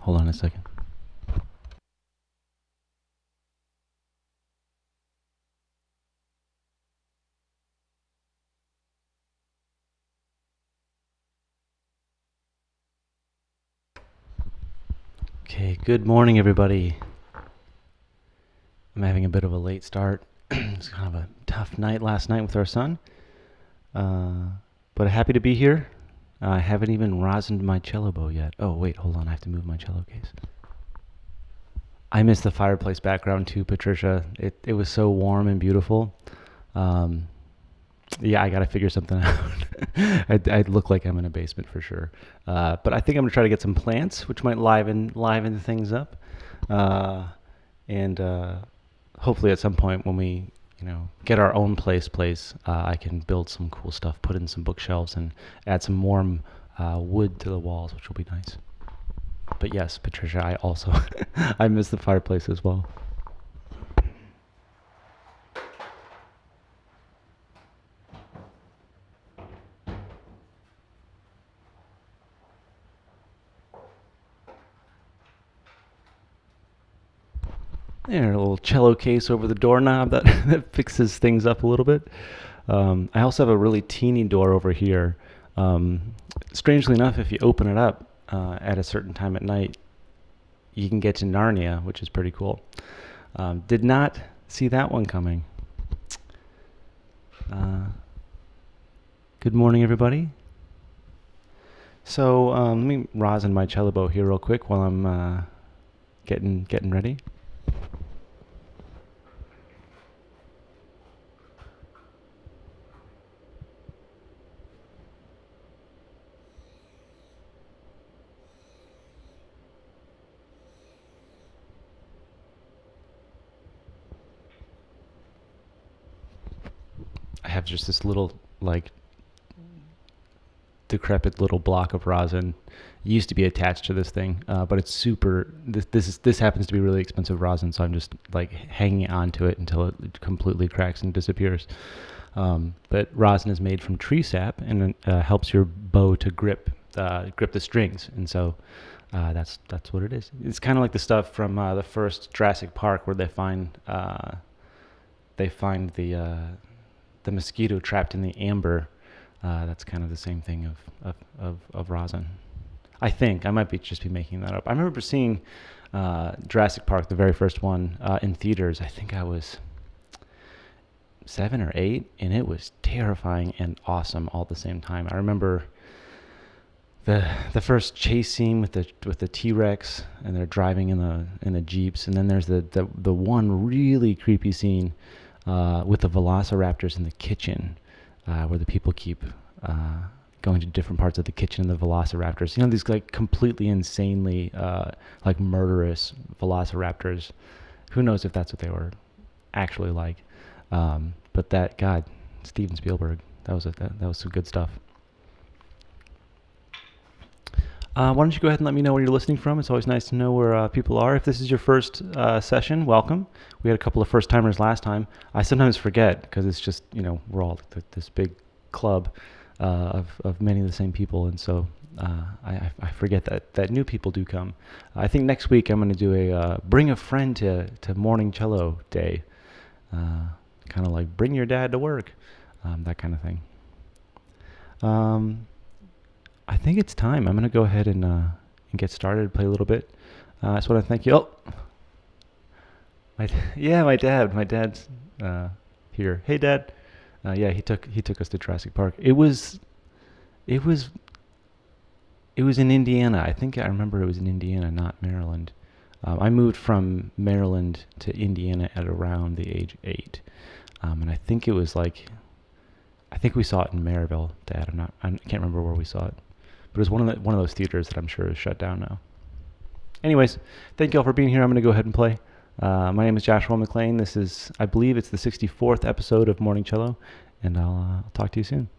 Hold on a second. Okay, good morning, everybody. I'm having a bit of a late start. It's kind of a tough night last night with our son. But happy to be here. I haven't even rosined my cello bow yet. Oh, wait, hold on. I have to move my cello case. I miss the fireplace background too, Patricia. It was so warm and beautiful. Yeah, I got to figure something out. I'd look like I'm in a basement for sure. But I think I'm going to try to get some plants, which might liven things up. And hopefully at some point when we get our own place, I can build some cool stuff, put in some bookshelves, and add some warm wood to the walls, which will be nice. But yes, Patricia, I also I miss the fireplace as well. There, a little cello case over the doorknob that, that fixes things up a little bit. I also have a really teeny door over here. Strangely enough, if you open it up at a certain time at night, you can get to Narnia, which is pretty cool. Did not see that one coming. Good morning, everybody. So let me rosin my cello bow here real quick while I'm getting ready. I have just this little decrepit little block of rosin. It used to be attached to this thing, but it's super. This happens to be really expensive rosin, so I'm just hanging on to it until it completely cracks and disappears. But rosin is made from tree sap and helps your bow to grip the strings, and so that's what it is. It's kind of like the stuff from the first Jurassic Park where they find the mosquito trapped in the amber. That's kind of the same thing of rosin. I think I might just be making that up. I remember seeing Jurassic Park, the very first one, in theaters. I think I was 7 or 8, and it was terrifying and awesome all at the same time. I remember the first chase scene with the T-Rex, and they're driving in the jeeps, and then there's the one really creepy scene with the velociraptors in the kitchen, where the people keep going to different parts of the kitchen and the velociraptors. These completely insanely murderous velociraptors. Who knows if that's what they were actually like? But that, God, Steven Spielberg, that was some good stuff. Why don't you go ahead and let me know where you're listening from? It's always nice to know where people are. If this is your first session, welcome. We had a couple of first-timers last time. I sometimes forget because it's just, we're all this big club of many of the same people, and so I forget that new people do come. I think next week I'm going to do a bring a friend to morning cello day, kind of like bring your dad to work, that kind of thing. I think it's time. I'm going to go ahead and get started, play a little bit. I just want to thank you. Oh, my dad. My dad's here. Hey, Dad. Yeah, he took us to Jurassic Park. It was in Indiana. I think I remember it was in Indiana, not Maryland. I moved from Maryland to Indiana at around the age 8, and I think it was I think we saw it in Maryville, Dad. I can't remember where we saw it. But it was one of those theaters that I'm sure is shut down now. Anyways, thank you all for being here. I'm going to go ahead and play. My name is Joshua McClain. This is, I believe it's the 64th episode of Morning Cello, and I'll talk to you soon.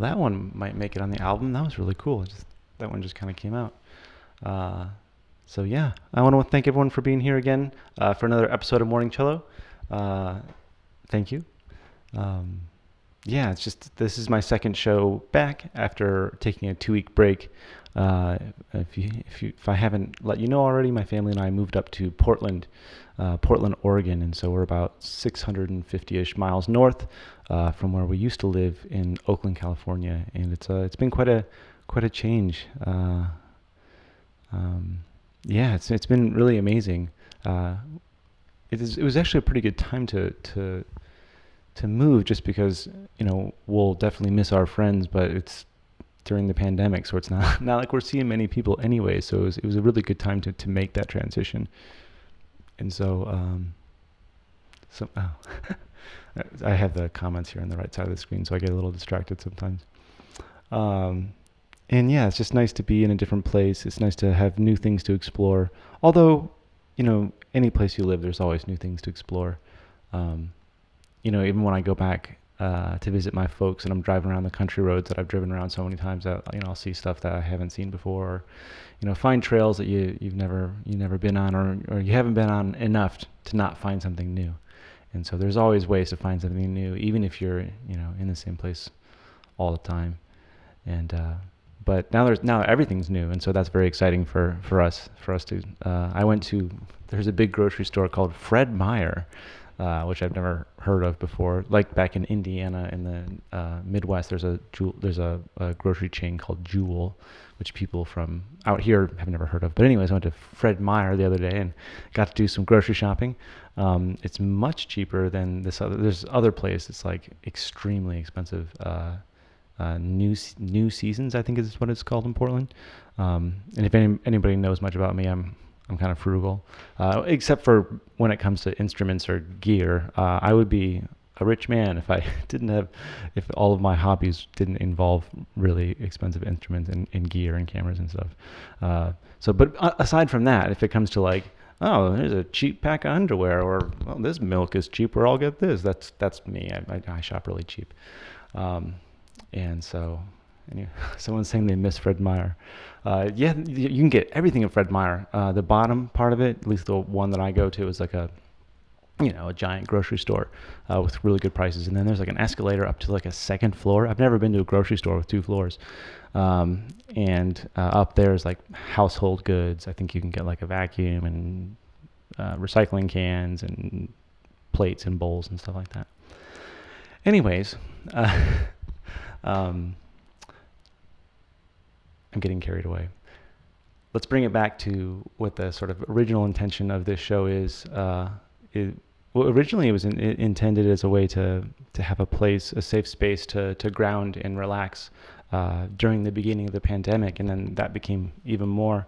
well, that one might make it on the album. That was really cool. That one just kind of came out. Uh, so yeah, I want to thank everyone for being here again for another episode of Morning Cello. Thank you. Um, yeah, it's just this is my second show back after taking a 2-week break. If I haven't let you know already, my family and I moved up to Portland, Oregon, and so we're about 650-ish miles north from where we used to live in Oakland, California, and it's been quite a change. Yeah, it's been really amazing. It was actually a pretty good time to move, just because we'll definitely miss our friends, but it's during the pandemic, so it's not like we're seeing many people anyway. So it was a really good time to make that transition. And so oh. I have the comments here on the right side of the screen, so I get a little distracted sometimes. And yeah, it's just nice to be in a different place. It's nice to have new things to explore. Although, any place you live, there's always new things to explore. Even when I go back to visit my folks and I'm driving around the country roads that I've driven around so many times, I'll see stuff that I haven't seen before, or, find trails that you've never been on, or you haven't been on enough to not find something new. And so there's always ways to find something new, even if you're, in the same place all the time. And but now everything's new, and so that's very exciting for us to. There's a big grocery store called Fred Meyer, which I've never heard of before. Like back in Indiana, in the Midwest, there's a grocery chain called Jewel, which people from out here have never heard of. But anyways, I went to Fred Meyer the other day and got to do some grocery shopping. It's much cheaper than there's other place. It's like extremely expensive. New Seasons, I think is what it's called in Portland. And if anybody knows much about me, I'm kind of frugal, except for when it comes to instruments or gear. I would be a rich man if all of my hobbies didn't involve really expensive instruments and gear and cameras and stuff. But aside from that, if it comes to like, oh, there's a cheap pack of underwear, or well, this milk is cheaper, I'll get this. That's me. I shop really cheap. And so, anyway, someone's saying they miss Fred Meyer. Yeah, you can get everything at Fred Meyer. The bottom part of it, at least the one that I go to, is like a giant grocery store with really good prices. And then there's like an escalator up to like a second floor. I've never been to a grocery store with 2 floors. And up there is like household goods. I think you can get like a vacuum and recycling cans and plates and bowls and stuff like that. Anyways, I'm getting carried away. Let's bring it back to what the sort of original intention of this show is. Originally it was intended as a way to have a safe space to ground and relax during the beginning of the pandemic, and then that became even more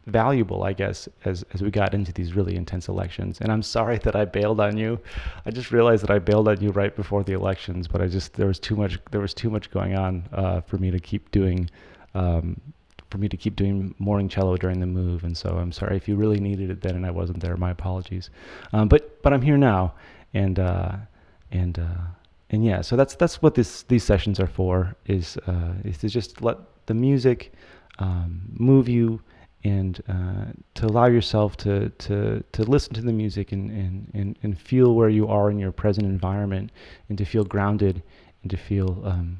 valuable, I guess, as we got into these really intense elections. And I'm sorry that I bailed on you. I just realized that I bailed on you right before the elections, but there was too much going on for me to keep doing morning cello during the move. And so I'm sorry if you really needed it then and I wasn't there. My apologies. But I'm here now, and yeah. So that's what these sessions are for. Is to just let the music move you, and to allow yourself to listen to the music and feel where you are in your present environment, and to feel grounded and to feel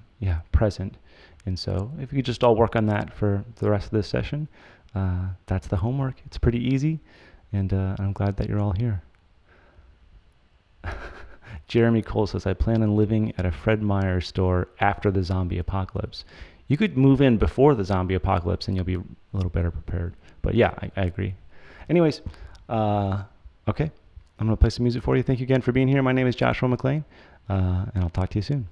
present. And so if you just all work on that for the rest of this session, that's the homework. It's pretty easy, and I'm glad that you're all here. Jeremy Cole says, I plan on living at a Fred Meyer store after the zombie apocalypse. You could move in before the zombie apocalypse and you'll be a little better prepared. But yeah, I agree. Anyways, okay. I'm going to play some music for you. Thank you again for being here. My name is Joshua McClain, and I'll talk to you soon.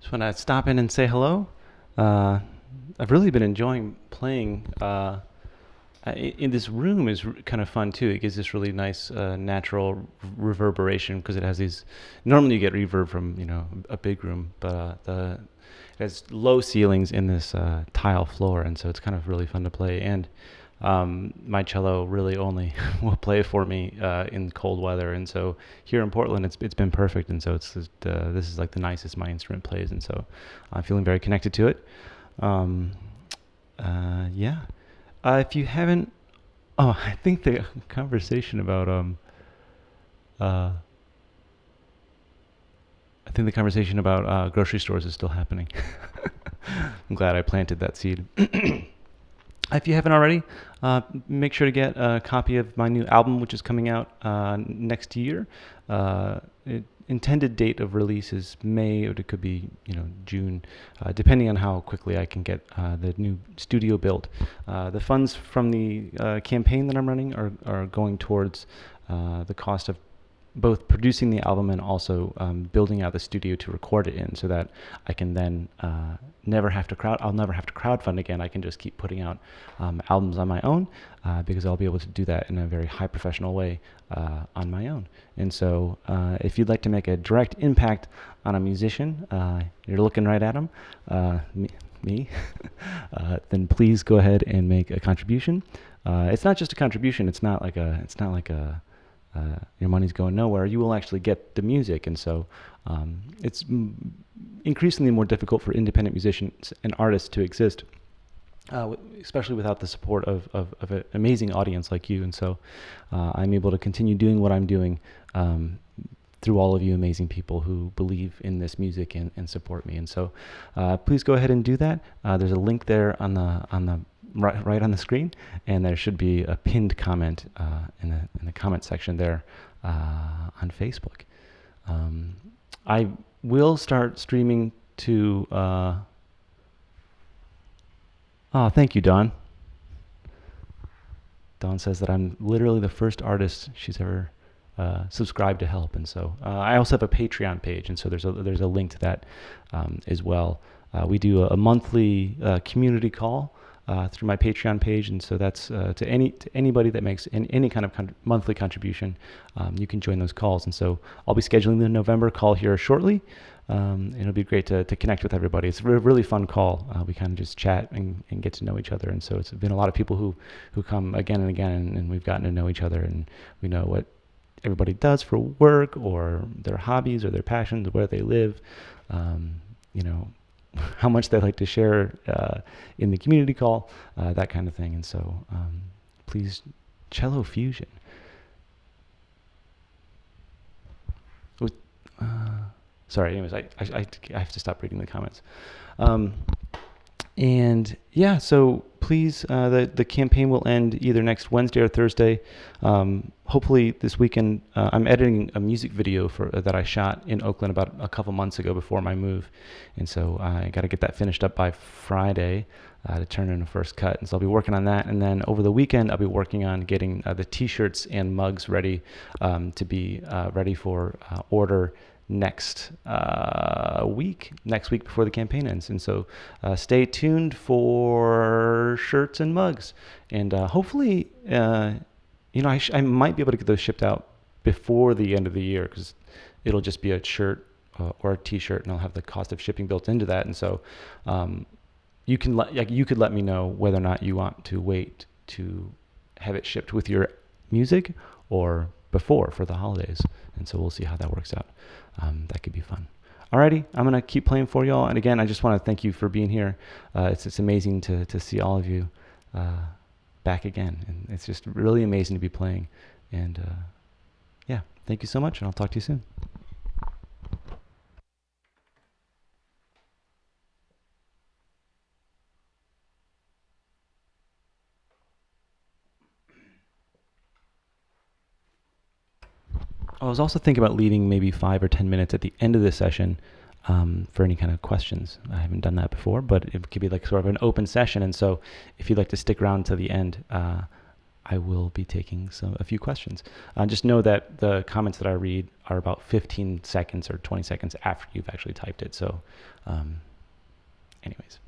Just want to stop in and say hello. I've really been enjoying playing in this room. Is kind of fun too. It gives this really nice natural reverberation because it has these. Normally you get reverb from a big room, but it has low ceilings in this tile floor, and so it's kind of really fun to play. And my cello really only will play for me in cold weather, and so here in Portland it's been perfect, and so it's just, this is like the nicest my instrument plays, and so I'm feeling very connected to it. Yeah. If you haven't, I think the conversation about grocery stores is still happening. I'm glad I planted that seed. If you haven't already, make sure to get a copy of my new album, which is coming out next year. Intended date of release is May, or it could be June, depending on how quickly I can get the new studio built. The funds from the campaign that I'm running are going towards the cost of both producing the album and also building out the studio to record it in, so that I can then I'll never have to crowdfund again. I can just keep putting out albums on my own because I'll be able to do that in a very high professional way on my own. And so if you'd like to make a direct impact on a musician, you're looking right at him, me, then please go ahead and make a contribution. It's not just a contribution. It's not like your money's going nowhere. You will actually get the music, and so it's increasingly more difficult for independent musicians and artists to exist, especially without the support of an amazing audience like you. And so I'm able to continue doing what I'm doing through all of you amazing people who believe in this music and support me. And so please go ahead and do that. There's a link there on the right on the screen, and there should be a pinned comment in the comment section there on Facebook. I will start streaming to thank you, Dawn. Dawn says that I'm literally the first artist she's ever subscribed to help, and so I also have a Patreon page, and so there's a link to that as well. We do a monthly community call through my Patreon page, and so that's to anybody that makes any kind of monthly contribution, you can join those calls. And so I'll be scheduling the November call here shortly, It'll be great to connect with everybody. It's a really fun call. We kind of just chat and get to know each other. And so it's been a lot of people who come again and again, and we've gotten to know each other, and we know what everybody does for work or their hobbies or their passions, where they live, you know, how much they like to share in the community call, that kind of thing. And so please, Cello Fusion. Sorry, anyways, I have to stop reading the comments. And yeah, so please, the campaign will end either next Wednesday or Thursday. Hopefully this weekend. I'm editing a music video that I shot in Oakland about a couple months ago before my move, and so I got to get that finished up by Friday to turn in a first cut. And so I'll be working on that, and then over the weekend I'll be working on getting the T-shirts and mugs ready to be ready for order next week before the campaign ends. And so stay tuned for shirts and mugs, and hopefully I might be able to get those shipped out before the end of the year, because it'll just be a shirt or a t-shirt, and I'll have the cost of shipping built into that. And so you could let me know whether or not you want to wait to have it shipped with your music or before for the holidays. And so we'll see how that works out. That could be fun. Alrighty, I'm gonna keep playing for y'all. And again, I just want to thank you for being here. It's amazing to see all of you back again, and it's just really amazing to be playing. And yeah, thank you so much, and I'll talk to you soon. I was also thinking about leaving maybe 5 or 10 minutes at the end of this session for any kind of questions. I haven't done that before, but it could be like sort of an open session. And so if you'd like to stick around to the end, I will be taking a few questions. Just know that the comments that I read are about 15 seconds or 20 seconds after you've actually typed it. So anyways.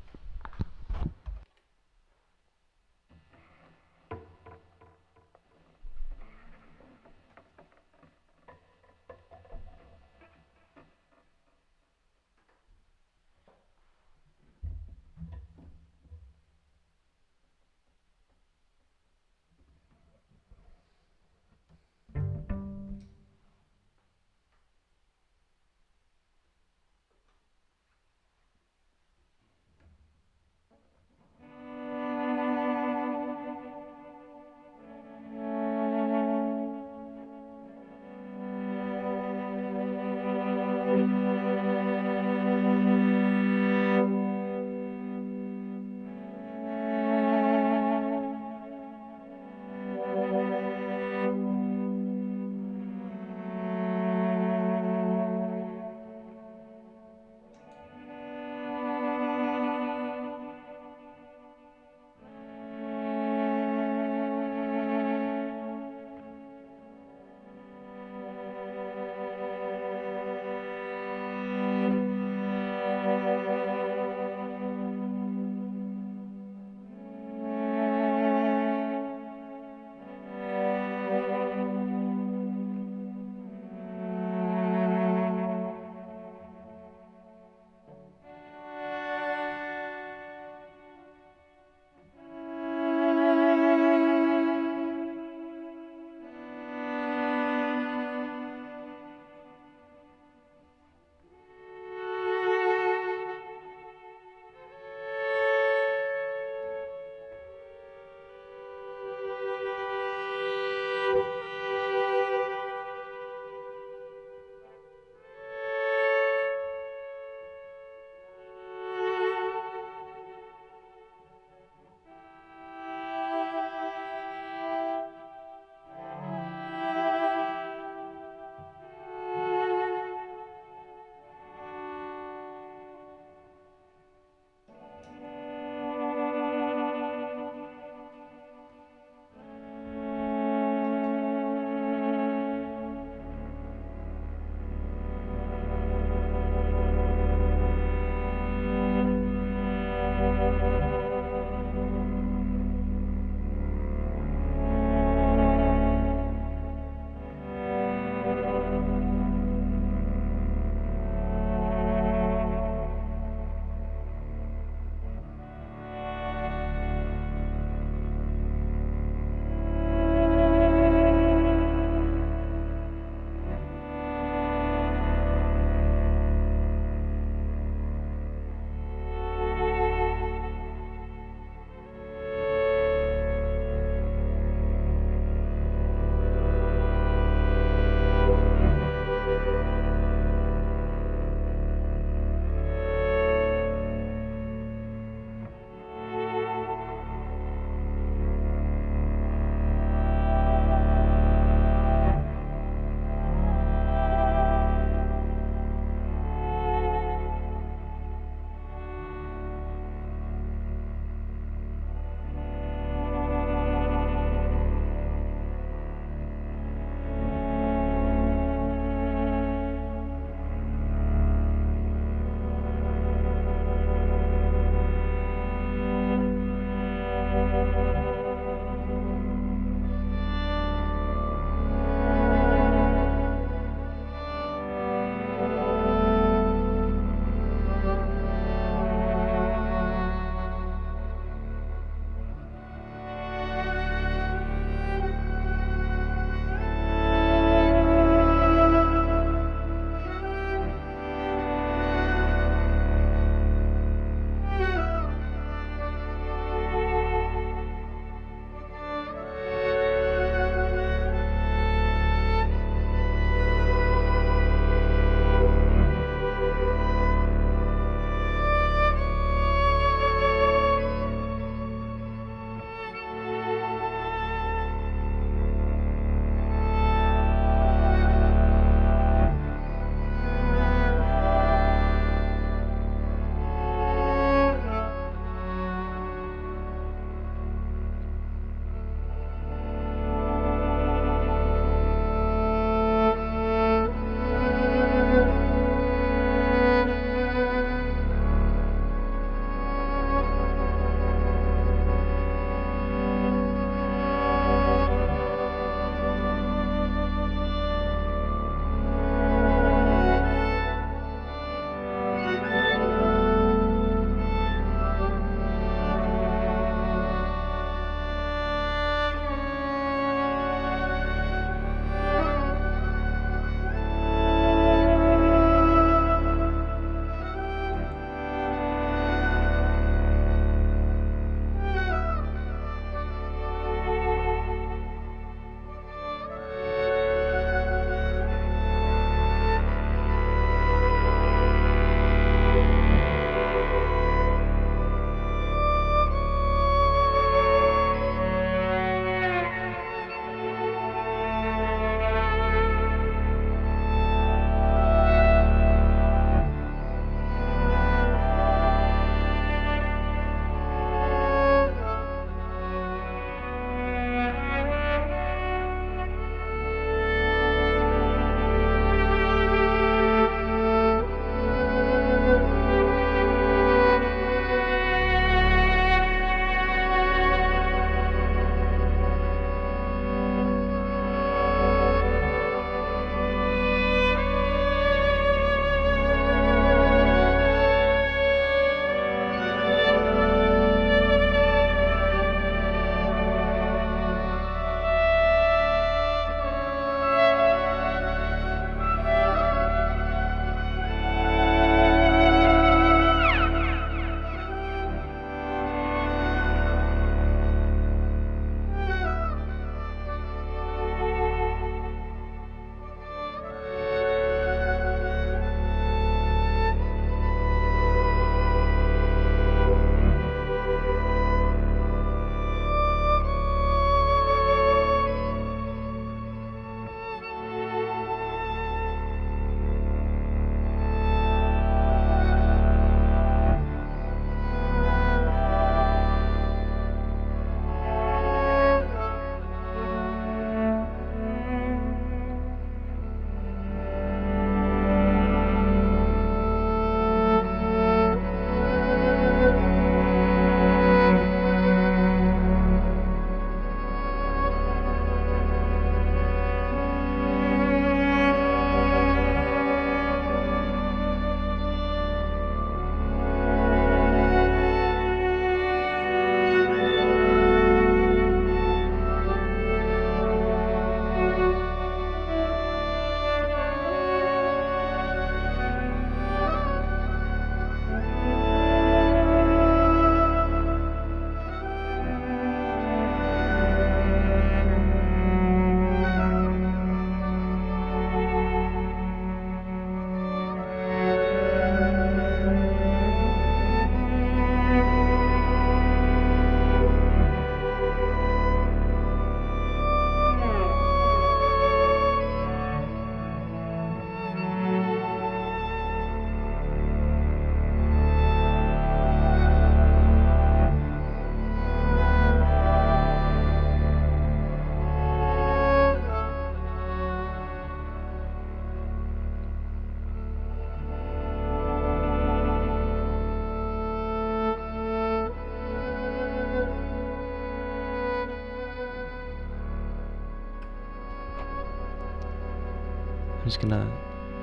just gonna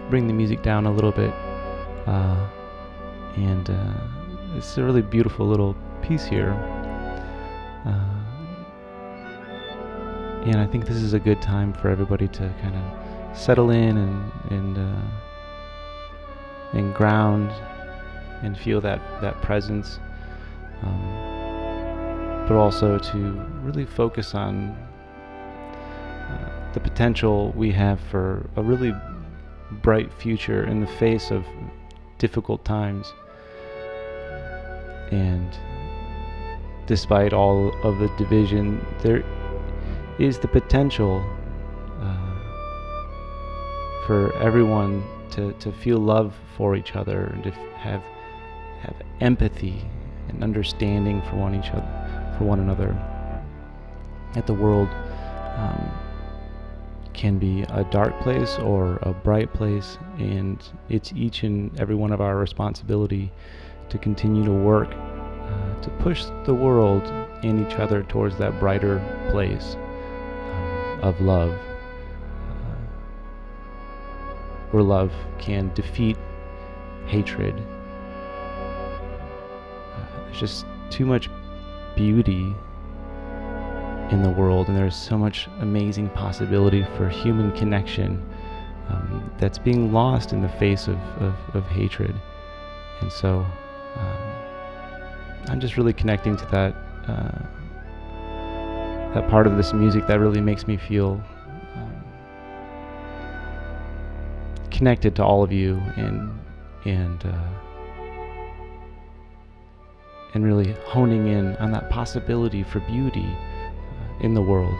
bring the music down a little bit, and it's a really beautiful little piece here, and I think this is a good time for everybody to kind of settle in and ground and feel that presence, but also to really focus on the potential we have for a really bright future in the face of difficult times. And despite all of the division, there is the potential for everyone to feel love for each other and to have empathy and understanding for one another. That the world can be a dark place or a bright place, and it's each and every one of our responsibility to continue to work to push the world and each other towards that brighter place of love, where love can defeat hatred. There's just too much beauty in the world, and there's so much amazing possibility for human connection that's being lost in the face of hatred. And so I'm just really connecting to that part of this music that really makes me feel connected to all of you, and really honing in on that possibility for beauty in the world.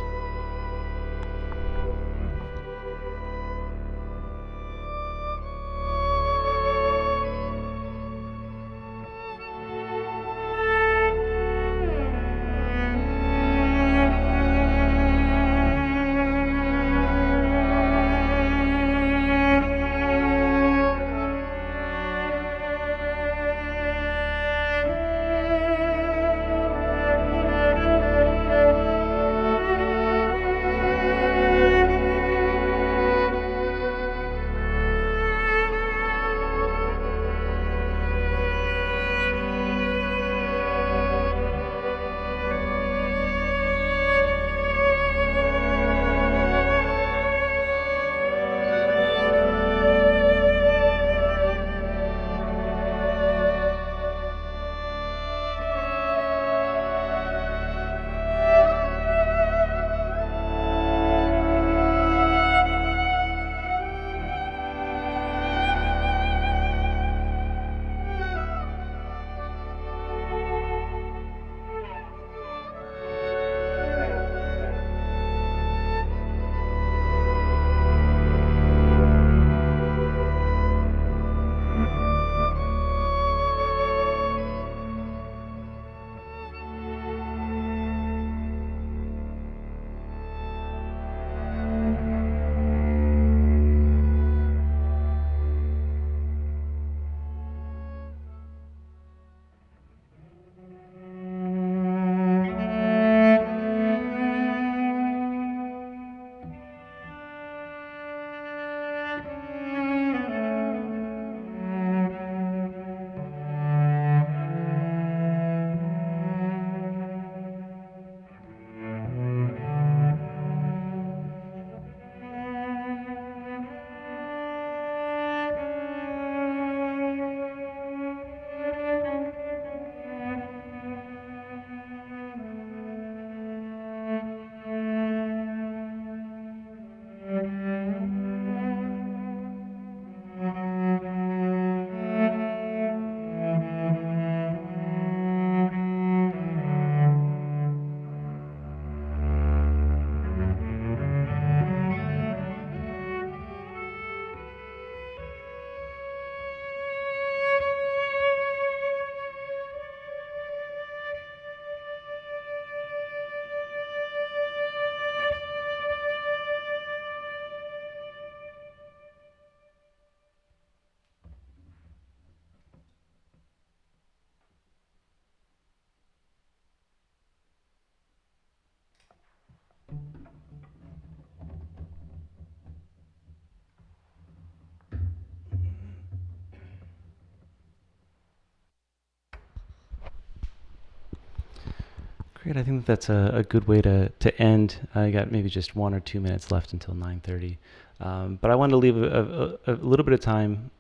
Great. I think that's a good way to end. I got maybe just 1 or 2 minutes left until 9:30. But I wanted to leave a little bit of time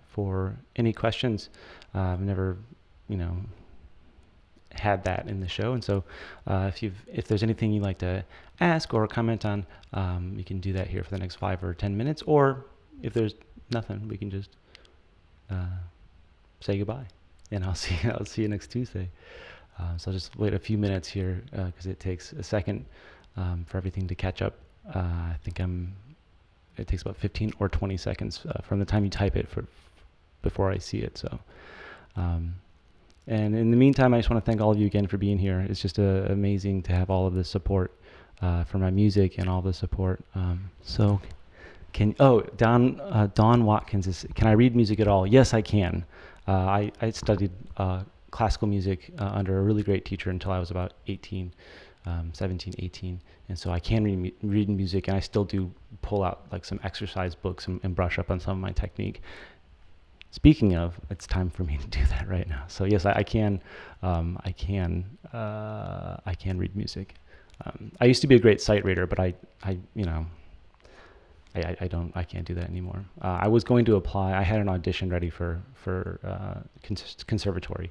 for any questions. I've never, you know, had that in the show, and so if there's anything you'd like to ask or comment on, you can do that here for the next 5 or 10 minutes. Or if there's nothing, we can just say goodbye, and I'll see you next Tuesday. So I'll just wait a few minutes here because it takes a second for everything to catch up. I think it takes about 15 or 20 seconds from the time you type it before I see it. So, and in the meantime, I just want to thank all of you again for being here. It's just amazing to have all of the support for my music and all the support. Don Watkins can I read music at all? Yes, I can. I studied classical music under a really great teacher until I was about 17, 18. And so I can read music, and I still do pull out like some exercise books and brush up on some of my technique. Speaking of, it's time for me to do that right now. So yes, I can read music. I used to be a great sight reader, but I can't do that anymore. I was going to apply. I had an audition ready for conservatory,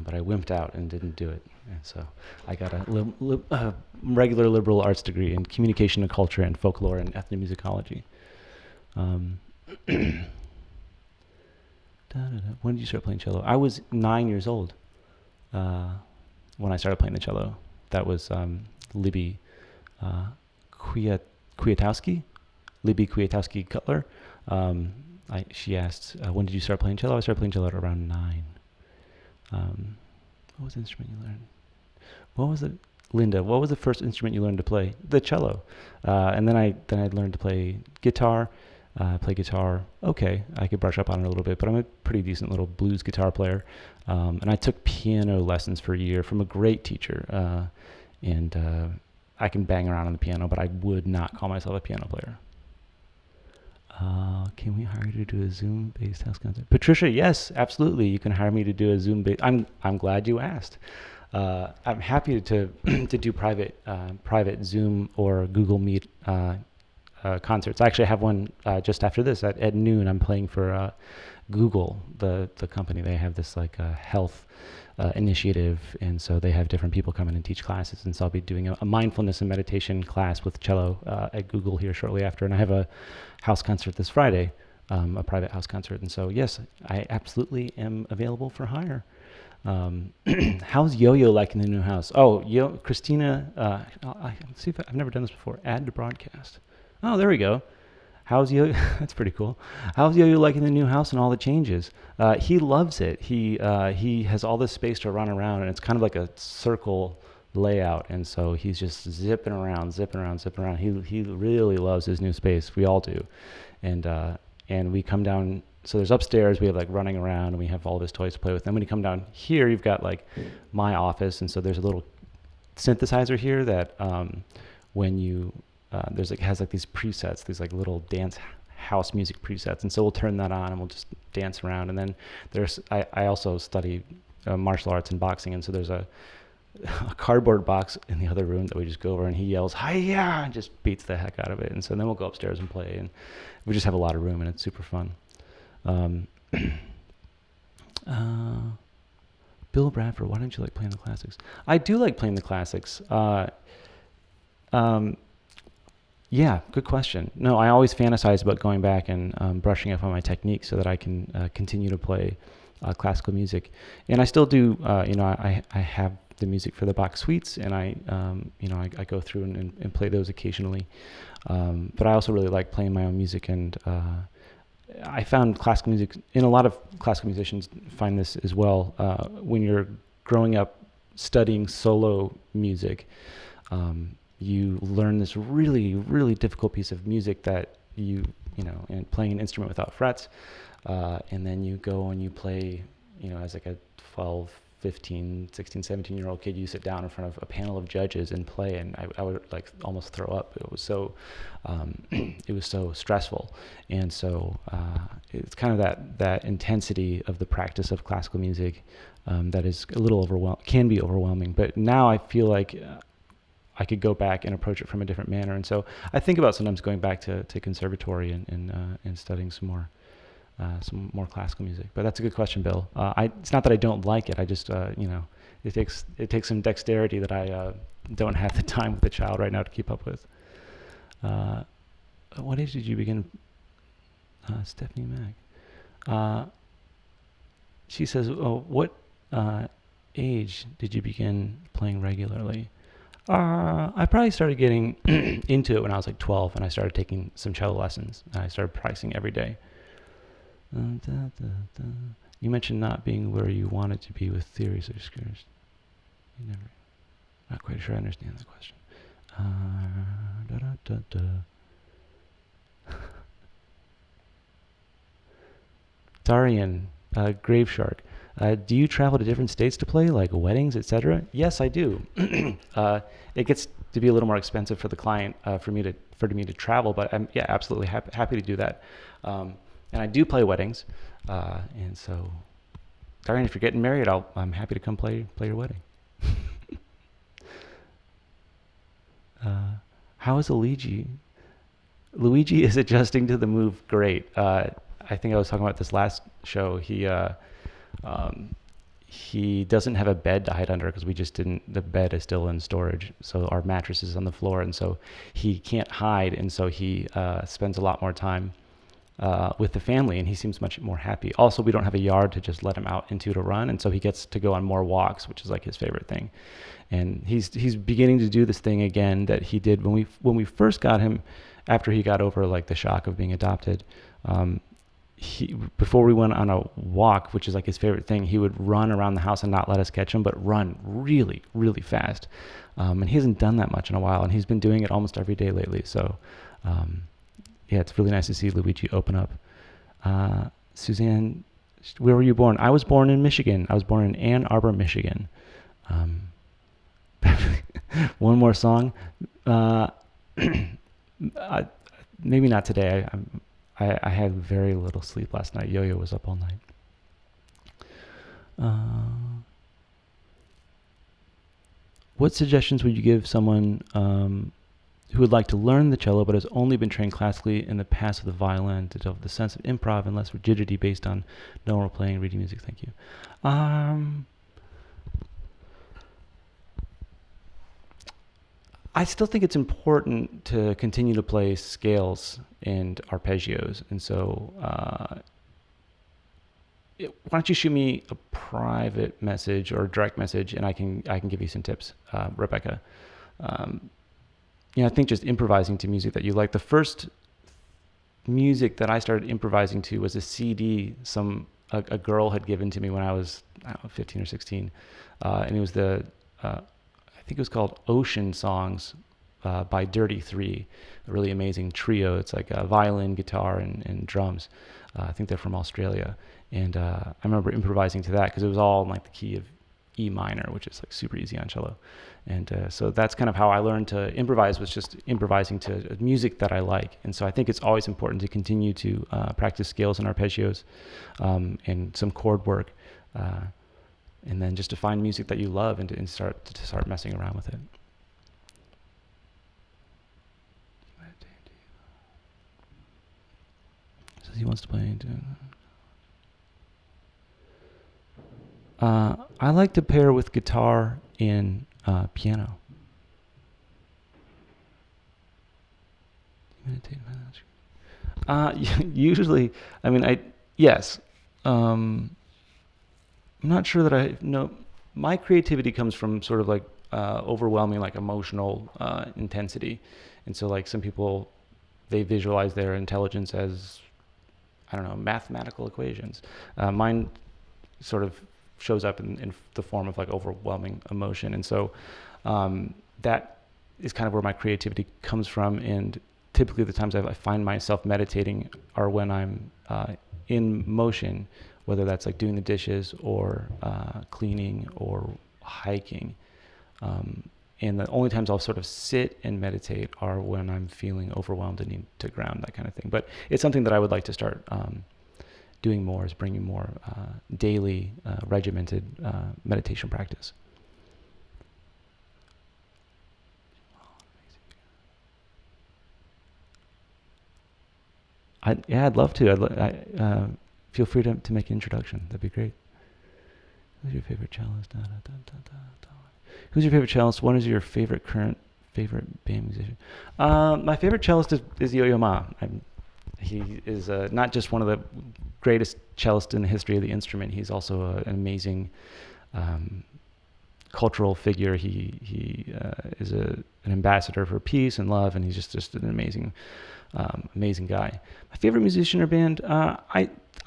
but I wimped out and didn't do it. And so I got a regular liberal arts degree in communication and culture and folklore and ethnomusicology. When did you start playing cello? I was 9 years old when I started playing the cello. That was Libby Kwiatowski. Libby Kwiatowski Cutler. She asked, when did you start playing cello? I started playing cello at around 9. What was the instrument you learned? What was it? Linda, what was the first instrument you learned to play? The cello. And then I learned to play guitar. Play guitar. Okay, I could brush up on it a little bit, but I'm a pretty decent little blues guitar player. And I took piano lessons for a year from a great teacher. And I can bang around on the piano, but I would not call myself a piano player. Can we hire you to do a Zoom-based house concert? Patricia, yes, absolutely. You can hire me to do a Zoom-based. I'm glad you asked. I'm happy to do private Zoom or Google Meet concerts. I actually have one just after this at noon. I'm playing for Google, the company. They have this like health initiative, and so they have different people come in and teach classes. And so I'll be doing a mindfulness and meditation class with cello at Google here shortly after. And I have a house concert this Friday, a private house concert. And so yes, I absolutely am available for hire. How's Yo-Yo liking the new house? Oh, Christina, let's see if I've never done this before. Add to broadcast. Oh, there we go. How's Yo-Yo? That's pretty cool. How's Yo-Yo liking the new house and all the changes? He loves it. He has all this space to run around, and it's kind of like a circle layout, and so he's just zipping around. He really loves his new space. We all do, and we come down. So there's upstairs. We have like running around, and we have all this toys to play with. Then when you come down here, you've got like my office, and so there's a little synthesizer here that when you has like these presets, these like little dance house music presets, and so we'll turn that on and we'll just dance around. And then I also study martial arts and boxing, and so there's a cardboard box in the other room that we just go over, and he yells "Hi-ya!" and just beats the heck out of it. And so then we'll go upstairs and play, and we just have a lot of room, and it's super fun. Bill Bradford, why don't you like playing the classics? I do like playing the classics. Yeah, good question. No, I always fantasize about going back and brushing up on my technique so that I can continue to play classical music. And I still do, I have the music for the Bach suites, and I go through and play those occasionally. But I also really like playing my own music, and I found classical music, and a lot of classical musicians find this as well, when you're growing up studying solo music, you learn this really, really difficult piece of music that and playing an instrument without frets, and then you go and you play, as like a 12, 15, 16, 17-year-old kid, you sit down in front of a panel of judges and play, and I would like almost throw up. It was so it was so stressful. And so it's kind of that intensity of the practice of classical music that is a little can be overwhelming. But now I feel like I could go back and approach it from a different manner. And so I think about sometimes going back to conservatory and studying some more classical music. But that's a good question, Bill. It's not that I don't like it. I just, it takes some dexterity that I don't have the time with the child right now to keep up with. What age did you begin? Stephanie Mack. She says, what age did you begin playing regularly? I probably started getting into it when I was like 12, and I started taking some cello lessons, and I started practicing every day. You mentioned not being where you wanted to be with theories or scares. Not quite sure I understand the question. Darian, Grave Shark. Do you travel to different states to play, like weddings, etc.? Yes, I do. It gets to be a little more expensive for the client for me to travel, but I'm absolutely happy to do that. And I do play weddings, and so, Darian, if you're getting married, I'm happy to come play your wedding. How is Luigi? Luigi is adjusting to the move great. I think I was talking about this last show. He doesn't have a bed to hide under because the bed is still in storage. So our mattress is on the floor, and so he can't hide. And so he spends a lot more time with the family, and he seems much more happy. Also, we don't have a yard to just let him out into to run, and so he gets to go on more walks, which is like his favorite thing. And he's beginning to do this thing again that he did when we first got him, after he got over like the shock of being adopted. Before we went on a walk, which is like his favorite thing, he would run around the house and not let us catch him, but run really, really fast. And he hasn't done that much in a while, and he's been doing it almost every day lately. So, it's really nice to see Luigi open up. Suzanne, where were you born? I was born in Michigan. I was born in Ann Arbor, Michigan. One more song. Maybe not today. I had very little sleep last night. Yo-Yo was up all night. What suggestions would you give someone who would like to learn the cello but has only been trained classically in the past with the violin to develop the sense of improv and less rigidity based on normal playing, reading music? Thank you. I still think it's important to continue to play scales and arpeggios, and so why don't you shoot me a private message or a direct message, and I can give you some tips, Rebecca. I think just improvising to music that you like. The first music that I started improvising to was a CD a girl had given to me when I was 15 or 16, and it was I think it was called Ocean Songs by Dirty Three, a really amazing trio. It's like violin, guitar, and drums. I think they're from Australia. And I remember improvising to that because it was all in like the key of E minor, which is like super easy on cello. And so that's kind of how I learned to improvise, was just improvising to music that I like. And so I think it's always important to continue to practice scales and arpeggios and some chord work. And then just to find music that you love and start messing around with it. Says he wants to play. I like to pair with guitar and piano. Usually, yes. I'm not sure that I know. My creativity comes from sort of like overwhelming, like emotional intensity. And so like some people, they visualize their intelligence as, I don't know, mathematical equations. Mine sort of shows up in the form of like overwhelming emotion. And so that is kind of where my creativity comes from. And typically the times I find myself meditating are when I'm in motion whether that's like doing the dishes or cleaning or hiking. And the only times I'll sort of sit and meditate are when I'm feeling overwhelmed and need to ground, that kind of thing. But it's something that I would like to start doing more, is bringing more daily regimented meditation practice. I'd love to. Feel free to make an introduction. That'd be great. Who's your favorite cellist? Who's your favorite cellist? What is your favorite band musician? My favorite cellist is Yo-Yo Ma. He is not just one of the greatest cellists in the history of the instrument. He's also an amazing cultural figure. He is an ambassador for peace and love, and he's just an amazing guy. My favorite musician or band,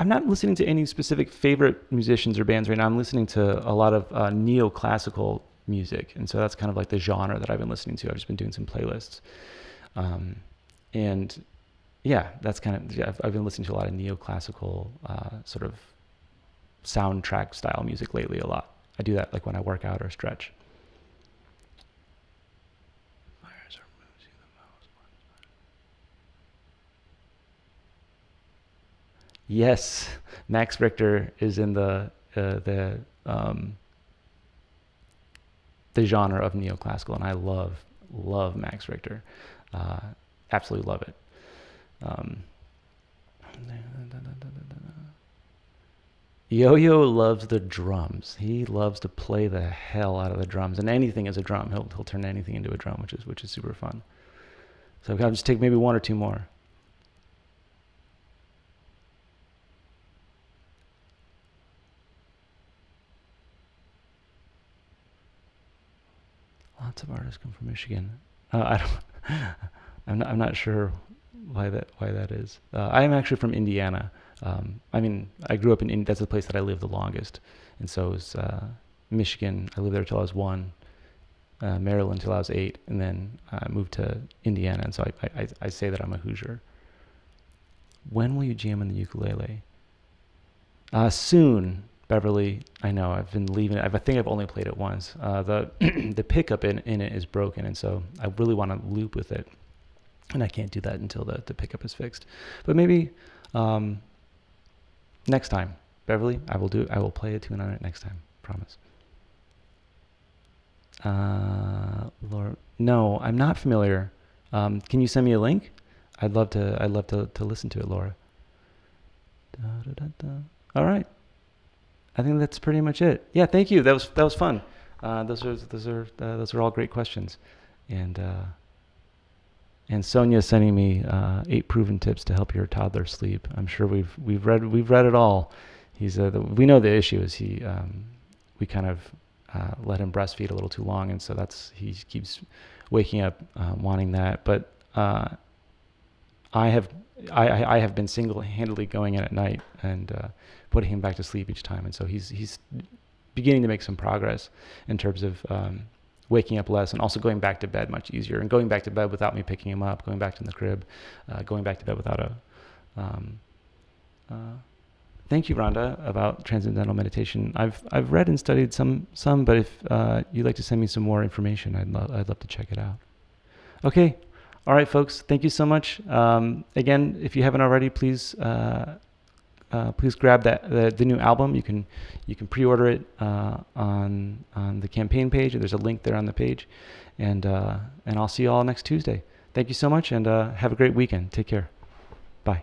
I'm not listening to any specific favorite musicians or bands right now. I'm listening to a lot of neoclassical music, and so that's kind of like the genre that I've been listening to. I've just been doing some playlists, and yeah, that's kind of, I've been listening to a lot of neoclassical sort of soundtrack style music lately a lot. I do that like when I work out or stretch. Yes, Max Richter is in the genre of neoclassical, and I love Max Richter. Absolutely love it. Yo-Yo loves the drums. He loves to play the hell out of the drums, and anything is a drum. He'll turn anything into a drum, which is super fun. So I'll just take maybe one or two more. Lots of artists come from Michigan. I'm not sure why that is. I am actually from Indiana. I grew up in that's the place that I lived the longest, and so is Michigan. I lived there till I was 1, Maryland till I was 8, and then I moved to Indiana. And so I say that I'm a Hoosier. When will you jam on the ukulele? Soon. Beverly, I know I've been leaving it. I think I've only played it once. The pickup in it is broken, and so I really want to loop with it, and I can't do that until the pickup is fixed. But maybe next time, Beverly, I will play a tune on it next time. Promise. Laura, no, I'm not familiar. Can you send me a link? I'd love to listen to it, Laura. All right. I think that's pretty much it. Yeah, thank you. That was fun. Those are all great questions, and Sonia's sending me 8 proven tips to help your toddler sleep. I'm sure we've read it all. We know the issue is we kind of let him breastfeed a little too long, and so he keeps waking up wanting that. But I have been single-handedly going in at night and putting him back to sleep each time, and so he's beginning to make some progress in terms of waking up less, and also going back to bed much easier, and going back to bed without me picking him up, going back to the crib, going back to bed without thank you, Rhonda, about transcendental meditation. I've read and studied some, but if you'd like to send me some more information, I'd love to check it out. Okay. All right, folks. Thank you so much. Again, if you haven't already, please grab the new album. You can pre-order it on the campaign page. There's a link there on the page, and I'll see you all next Tuesday. Thank you so much, and have a great weekend. Take care. Bye.